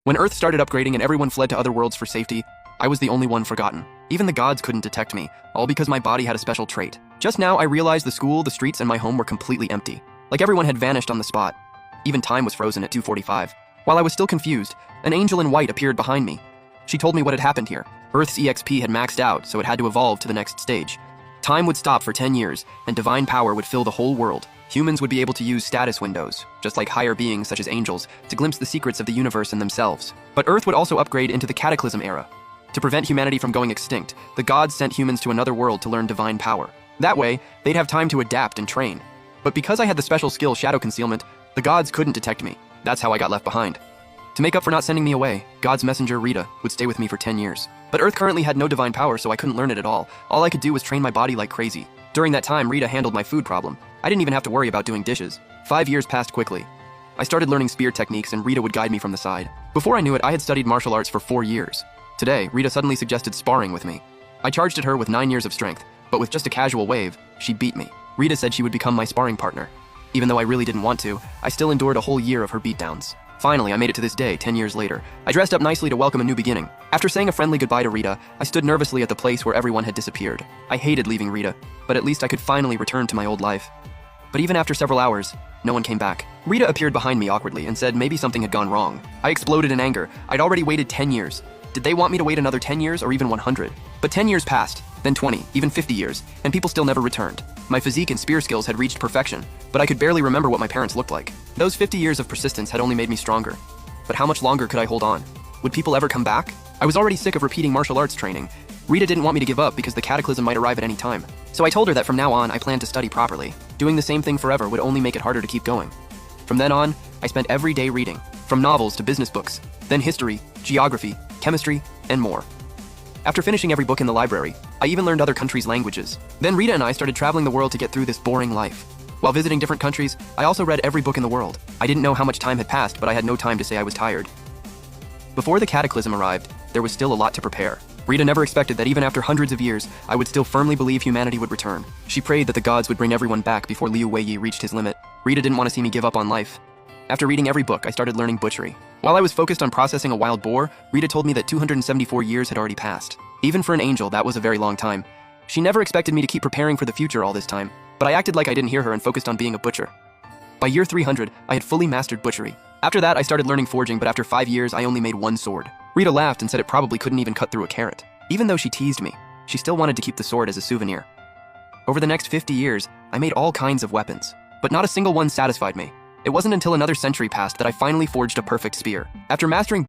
When Earth started upgrading and everyone fled to other worlds for safety, I was the only one forgotten. Even the gods couldn't detect me, all because my body had a special trait. Just now, I realized the school, the streets, and my home were completely empty. Like everyone had vanished on the spot. Even time was frozen at 2:45. While I was still confused, an angel in white appeared behind me. She told me what had happened here. Earth's EXP had maxed out, so it had to evolve to the next stage. Time would stop for 10 years, and divine power would fill the whole world. Humans would be able to use status windows, just like higher beings such as angels, to glimpse the secrets of the universe and themselves. But Earth would also upgrade into the Cataclysm era. To prevent humanity from going extinct, the gods sent humans to another world to learn divine power. That way, they'd have time to adapt and train. But because I had the special skill Shadow Concealment, the gods couldn't detect me. That's how I got left behind. To make up for not sending me away, God's messenger Rita would stay with me for 10 years. But Earth currently had no divine power, so I couldn't learn it at all. All I could do was train my body like crazy. During that time, Rita handled my food problem. I didn't even have to worry about doing dishes. 5 years passed quickly. I started learning spear techniques and Rita would guide me from the side. Before I knew it, I had studied martial arts for 4 years. Today, Rita suddenly suggested sparring with me. I charged at her with 9 years of strength, but with just a casual wave, she beat me. Rita said she would become my sparring partner. Even though I really didn't want to, I still endured a whole year of her beatdowns. Finally, I made it to this day, 10 years later. I dressed up nicely to welcome a new beginning. After saying a friendly goodbye to Rita, I stood nervously at the place where everyone had disappeared. I hated leaving Rita, but at least I could finally return to my old life. But even after several hours, no one came back. Rita appeared behind me awkwardly and said maybe something had gone wrong. I exploded in anger. I'd already waited 10 years. Did they want me to wait another 10 years or even 100? But 10 years passed, then 20, even 50 years, and people still never returned. My physique and spear skills had reached perfection, but I could barely remember what my parents looked like. Those 50 years of persistence had only made me stronger. But how much longer could I hold on? Would people ever come back? I was already sick of repeating martial arts training. Rita didn't want me to give up because the cataclysm might arrive at any time. So I told her that from now on, I planned to study properly. Doing the same thing forever would only make it harder to keep going. From then on, I spent every day reading, from novels to business books, then history, geography, chemistry, and more. After finishing every book in the library, I even learned other countries' languages. Then Rita and I started traveling the world to get through this boring life. While visiting different countries, I also read every book in the world. I didn't know how much time had passed, but I had no time to say I was tired. Before the cataclysm arrived, there was still a lot to prepare. Rita never expected that even after hundreds of years, I would still firmly believe humanity would return. She prayed that the gods would bring everyone back before Liu Weiyi reached his limit. Rita didn't want to see me give up on life. After reading every book, I started learning butchery. While I was focused on processing a wild boar, Rita told me that 274 years had already passed. Even for an angel, that was a very long time. She never expected me to keep preparing for the future all this time, but I acted like I didn't hear her and focused on being a butcher. By year 300, I had fully mastered butchery. After that, I started learning forging, but after 5 years, I only made one sword. Rita laughed and said it probably couldn't even cut through a carrot. Even though she teased me, she still wanted to keep the sword as a souvenir. Over the next 50 years, I made all kinds of weapons, but not a single one satisfied me. It wasn't until another century passed that I finally forged a perfect spear. After mastering